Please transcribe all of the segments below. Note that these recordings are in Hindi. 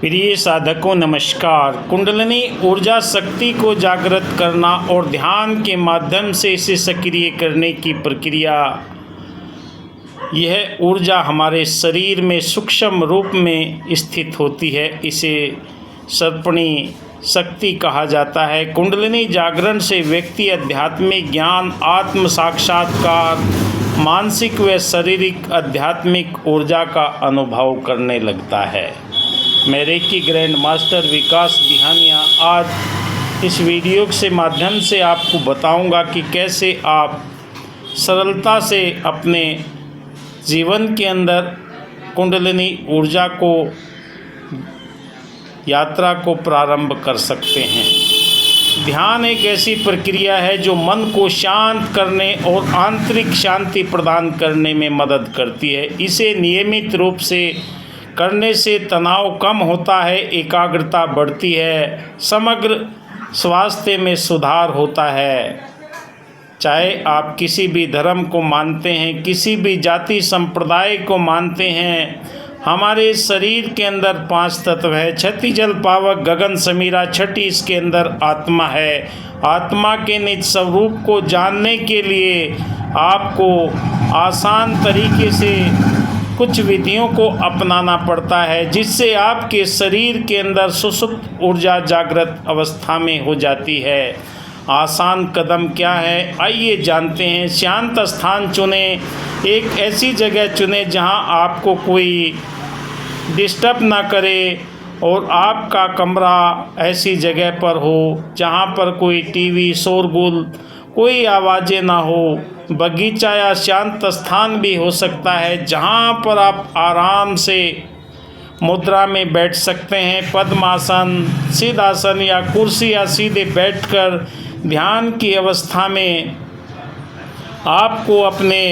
प्रिय साधकों नमस्कार। कुंडलिनी ऊर्जा शक्ति को जागृत करना और ध्यान के माध्यम से इसे सक्रिय करने की प्रक्रिया। यह ऊर्जा हमारे शरीर में सूक्ष्म रूप में स्थित होती है। इसे सर्पणी शक्ति कहा जाता है। कुंडलिनी जागरण से व्यक्ति आध्यात्मिक ज्ञान, आत्म साक्षात्कार, मानसिक व शारीरिक आध्यात्मिक ऊर्जा का अनुभव करने लगता है। मैं रेकी ग्रैंड मास्टर विकास बिहानिया आज इस वीडियो के माध्यम से आपको बताऊंगा कि कैसे आप सरलता से अपने जीवन के अंदर कुंडलिनी ऊर्जा को यात्रा को प्रारंभ कर सकते हैं। ध्यान एक ऐसी प्रक्रिया है जो मन को शांत करने और आंतरिक शांति प्रदान करने में मदद करती है। इसे नियमित रूप से करने से तनाव कम होता है, एकाग्रता बढ़ती है, समग्र स्वास्थ्य में सुधार होता है। चाहे आप किसी भी धर्म को मानते हैं, किसी भी जाति संप्रदाय को मानते हैं, हमारे शरीर के अंदर 5 तत्व है। छठी जल पावक गगन समीरा, छठी इसके अंदर आत्मा है। आत्मा के निज स्वरूप को जानने के लिए आपको आसान तरीके से कुछ विधियों को अपनाना पड़ता है, जिससे आपके शरीर के अंदर सुषुप्त ऊर्जा जागृत अवस्था में हो जाती है। आसान कदम क्या है, आइए जानते हैं। शांत स्थान चुने, एक ऐसी जगह चुने जहां आपको कोई डिस्टर्ब ना करे और आपका कमरा ऐसी जगह पर हो जहां पर कोई टीवी, शोरगुल, कोई आवाज़ें ना हो। बगीचा या शांत स्थान भी हो सकता है जहां पर आप आराम से मुद्रा में बैठ सकते हैं। पद्मासन, सिद्धासन या कुर्सी या सीधे बैठकर ध्यान की अवस्था में आपको अपने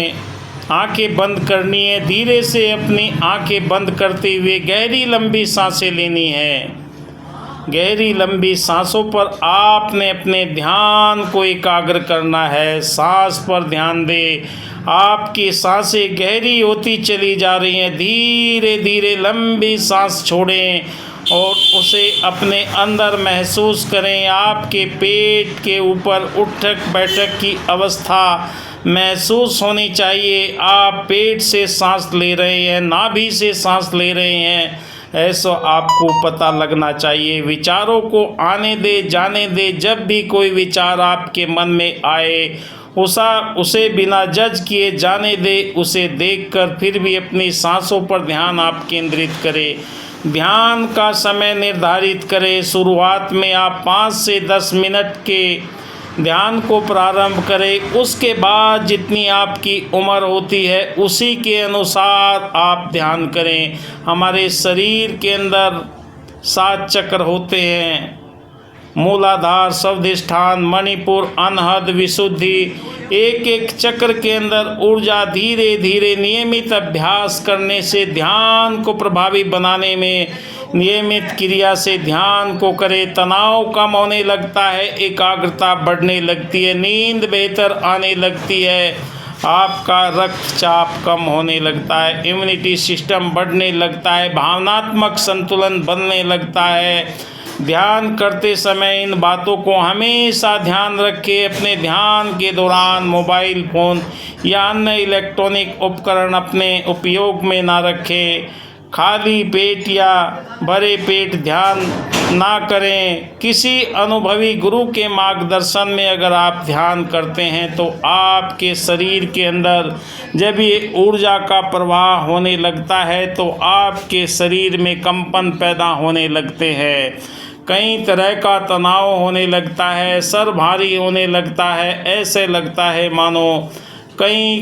आंखें बंद करनी है। धीरे से अपनी आंखें बंद करते हुए गहरी लंबी सांसें लेनी है। गहरी लंबी सांसों पर आपने अपने ध्यान को एकाग्र करना है। सांस पर ध्यान दें। आपकी सांसें गहरी होती चली जा रही हैं। धीरे धीरे लंबी सांस छोड़ें और उसे अपने अंदर महसूस करें। आपके पेट के ऊपर उठक बैठक की अवस्था महसूस होनी चाहिए। आप पेट से सांस ले रहे हैं, नाभि से सांस ले रहे हैं, ऐसा आपको पता लगना चाहिए। विचारों को आने दे, जाने दे। जब भी कोई विचार आपके मन में आए उसे बिना जज किए जाने दे। उसे देखकर फिर भी अपनी सांसों पर ध्यान आप केंद्रित करें। ध्यान का समय निर्धारित करें। शुरुआत में आप 5 से 10 मिनट के ध्यान को प्रारंभ करें। उसके बाद जितनी आपकी उम्र होती है उसी के अनुसार आप ध्यान करें। हमारे शरीर के अंदर 7 चक्र होते हैं। मूलाधार, स्वादिष्ठान, मणिपुर, अनहद, विशुद्धि। एक एक चक्र के अंदर ऊर्जा धीरे धीरे नियमित अभ्यास करने से, ध्यान को प्रभावी बनाने में नियमित क्रिया से ध्यान को करें। तनाव कम होने लगता है, एकाग्रता बढ़ने लगती है, नींद बेहतर आने लगती है, आपका रक्तचाप कम होने लगता है, इम्यूनिटी सिस्टम बढ़ने लगता है, भावनात्मक संतुलन बनने लगता है। ध्यान करते समय इन बातों को हमेशा ध्यान रखें। अपने ध्यान के दौरान मोबाइल फ़ोन या अन्य इलेक्ट्रॉनिक उपकरण अपने उपयोग में ना रखें। खाली पेट या भरे पेट ध्यान ना करें। किसी अनुभवी गुरु के मार्गदर्शन में अगर आप ध्यान करते हैं तो आपके शरीर के अंदर जब ये ऊर्जा का प्रवाह होने लगता है तो आपके शरीर में कंपन पैदा होने लगते हैं। कई तरह का तनाव होने लगता है, सर भारी होने लगता है, ऐसे लगता है मानो कई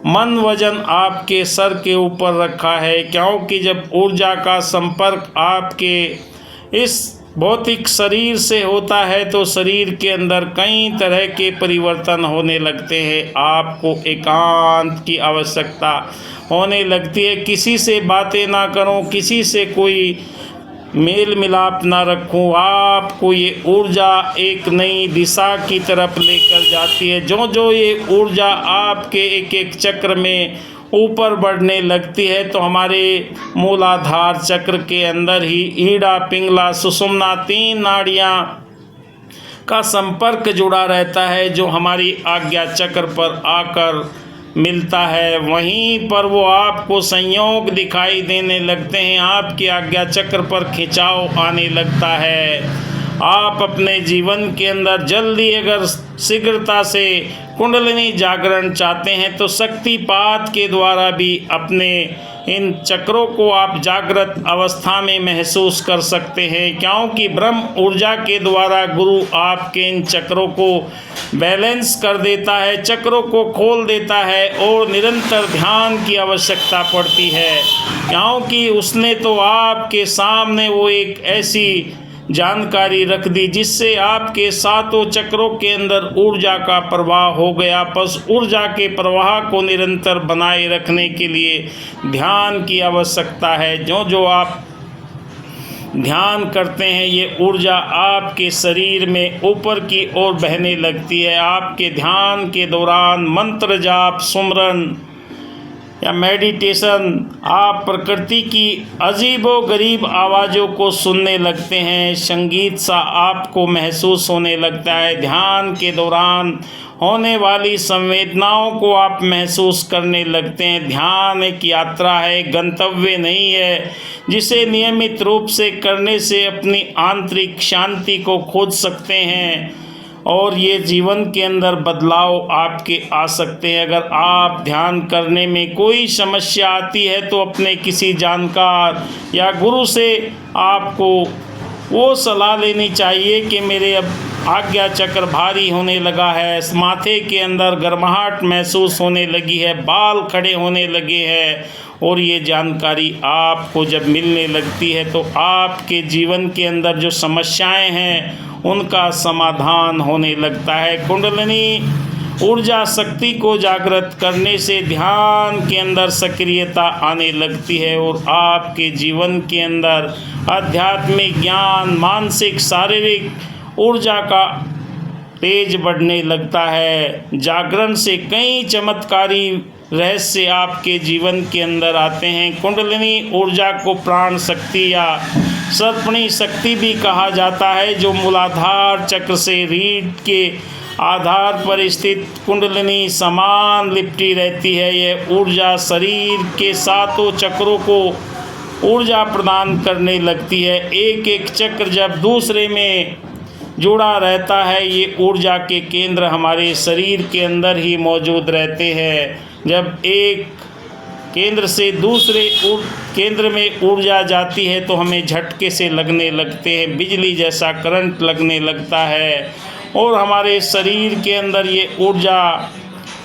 मन वजन आपके सर के ऊपर रखा है। क्योंकि जब ऊर्जा का संपर्क आपके इस भौतिक शरीर से होता है तो शरीर के अंदर कई तरह के परिवर्तन होने लगते हैं। आपको एकांत की आवश्यकता होने लगती है। किसी से बातें ना करो, किसी से कोई मेल मिलाप ना रखूं। आपको ये ऊर्जा एक नई दिशा की तरफ लेकर जाती है। जो जो ये ऊर्जा आपके एक एक चक्र में ऊपर बढ़ने लगती है तो हमारे मूलाधार चक्र के अंदर ही ईड़ा, पिंगला, सुषुम्ना 3 नाड़ियाँ का संपर्क जुड़ा रहता है, जो हमारी आज्ञा चक्र पर आकर मिलता है। वहीं पर वो आपको संयोग दिखाई देने लगते हैं, आपकी आज्ञा चक्र पर खिंचाव आने लगता है। आप अपने जीवन के अंदर जल्दी अगर शीघ्रता से कुंडलिनी जागरण चाहते हैं तो शक्तिपात के द्वारा भी अपने इन चक्रों को आप जागृत अवस्था में महसूस कर सकते हैं, क्योंकि ब्रह्म ऊर्जा के द्वारा गुरु आपके इन चक्रों को बैलेंस कर देता है, चक्रों को खोल देता है और निरंतर ध्यान की आवश्यकता पड़ती है, क्योंकि उसने तो आपके सामने वो एक ऐसी जानकारी रख दी जिससे आपके 7 चक्रों के अंदर ऊर्जा का प्रवाह हो गया। बस ऊर्जा के प्रवाह को निरंतर बनाए रखने के लिए ध्यान की आवश्यकता है। जो जो आप ध्यान करते हैं ये ऊर्जा आपके शरीर में ऊपर की ओर बहने लगती है। आपके ध्यान के दौरान मंत्र जाप, सुमरन या मेडिटेशन, आप प्रकृति की अजीबोगरीब आवाज़ों को सुनने लगते हैं, संगीत सा आपको महसूस होने लगता है। ध्यान के दौरान होने वाली संवेदनाओं को आप महसूस करने लगते हैं। ध्यान एक यात्रा है, गंतव्य नहीं है, जिसे नियमित रूप से करने से अपनी आंतरिक शांति को खोज सकते हैं और ये जीवन के अंदर बदलाव आपके आ सकते हैं। अगर आप ध्यान करने में कोई समस्या आती है तो अपने किसी जानकार या गुरु से आपको वो सलाह लेनी चाहिए कि मेरे अब आज्ञा चक्र भारी होने लगा है, माथे के अंदर गर्माहट महसूस होने लगी है, बाल खड़े होने लगे हैं, और ये जानकारी आपको जब मिलने लगती है तो आपके जीवन के अंदर जो समस्याएं हैं उनका समाधान होने लगता है। कुंडलिनी ऊर्जा शक्ति को जागृत करने से ध्यान के अंदर सक्रियता आने लगती है और आपके जीवन के अंदर आध्यात्मिक ज्ञान, मानसिक, शारीरिक ऊर्जा का तेज बढ़ने लगता है। जागरण से कई चमत्कारी रहस्य आपके जीवन के अंदर आते हैं। कुंडलिनी ऊर्जा को प्राण शक्ति या सर्पणी शक्ति भी कहा जाता है, जो मूलाधार चक्र से रीढ़ के आधार पर स्थित कुंडलिनी समान लिपटी रहती है। यह ऊर्जा शरीर के 7 चक्रों को ऊर्जा प्रदान करने लगती है। एक एक चक्र जब दूसरे में जुड़ा रहता है, ये ऊर्जा के केंद्र हमारे शरीर के अंदर ही मौजूद रहते हैं। जब एक केंद्र से दूसरे केंद्र में ऊर्जा जाती है तो हमें झटके से लगने लगते हैं, बिजली जैसा करंट लगने लगता है और हमारे शरीर के अंदर ये ऊर्जा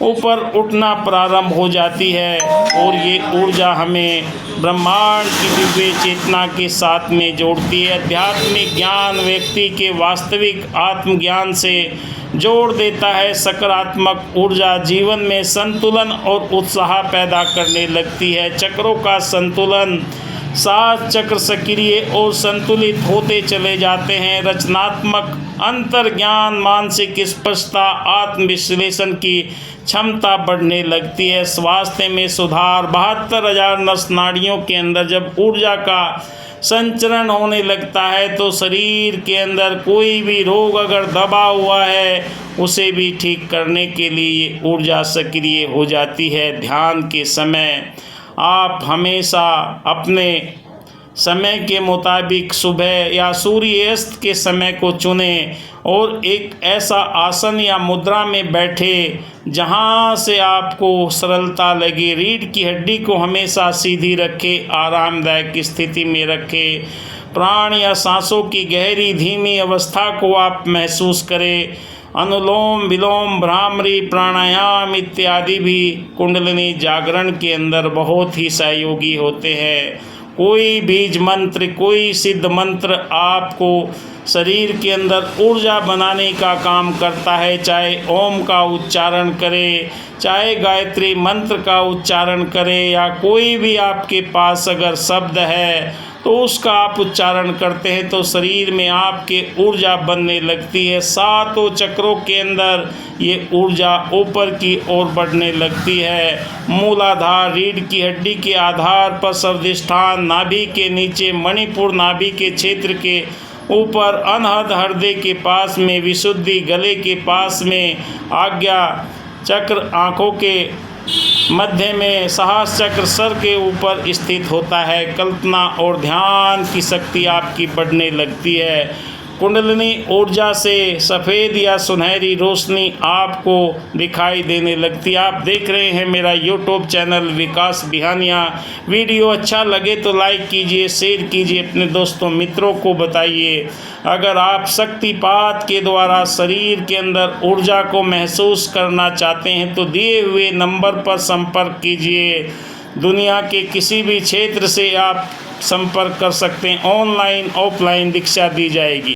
ऊपर उठना प्रारंभ हो जाती है और ये ऊर्जा हमें ब्रह्मांड की दिव्य चेतना के साथ में जोड़ती है। आध्यात्मिक ज्ञान व्यक्ति के वास्तविक आत्मज्ञान से जोड़ देता है। सकारात्मक ऊर्जा जीवन में संतुलन और उत्साह पैदा करने लगती है। चक्रों का संतुलन, 7 चक्र सक्रिय और संतुलित होते चले जाते हैं। रचनात्मक अंतर्ज्ञान, मानसिक स्पष्टता, आत्मविश्लेषण की क्षमता बढ़ने लगती है। स्वास्थ्य में सुधार, 72,000 नस नाड़ियों के अंदर जब ऊर्जा का संचरण होने लगता है तो शरीर के अंदर कोई भी रोग अगर दबा हुआ है उसे भी ठीक करने के लिए ये ऊर्जा सक्रिय हो जाती है। ध्यान के समय आप हमेशा अपने समय के मुताबिक सुबह या सूर्यास्त के समय को चुनें और एक ऐसा आसन या मुद्रा में बैठे जहां से आपको सरलता लगे। रीढ़ की हड्डी को हमेशा सीधी रखें, आरामदायक स्थिति में रखें। प्राण या सांसों की गहरी धीमी अवस्था को आप महसूस करें। अनुलोम विलोम, भ्रामरी, प्राणायाम इत्यादि भी कुंडलिनी जागरण के अंदर बहुत ही सहयोगी होते हैं। कोई बीज मंत्र, कोई सिद्ध मंत्र आपको शरीर के अंदर ऊर्जा बनाने का काम करता है। चाहे ओम का उच्चारण करें, चाहे गायत्री मंत्र का उच्चारण करें या कोई भी आपके पास अगर शब्द है तो उसका आप उच्चारण करते हैं तो शरीर में आपके ऊर्जा बनने लगती है। सातों चक्रों के अंदर ये ऊर्जा ऊपर की ओर बढ़ने लगती है। मूलाधार रीढ़ की हड्डी के आधार पर स्वादिष्ठान नाभि के नीचे मणिपुर नाभि के क्षेत्र के ऊपर अनहद हृदय के पास में विशुद्धि गले के पास में आज्ञा चक्र आँखों के मध्य में सहस्र चक्र सर के ऊपर स्थित होता है। कल्पना और ध्यान की शक्ति आपकी बढ़ने लगती है। कुंडलिनी ऊर्जा से सफ़ेद या सुनहरी रोशनी आपको दिखाई देने लगती है। आप देख रहे हैं मेरा यूट्यूब चैनल विकास बिहानिया। वीडियो अच्छा लगे तो लाइक कीजिए, शेयर कीजिए, अपने दोस्तों मित्रों को बताइए। अगर आप शक्तिपात के द्वारा शरीर के अंदर ऊर्जा को महसूस करना चाहते हैं तो दिए हुए नंबर पर संपर्क कीजिए। दुनिया के किसी भी क्षेत्र से आप संपर्क कर सकते हैं। ऑनलाइन ऑफलाइन दीक्षा दी जाएगी।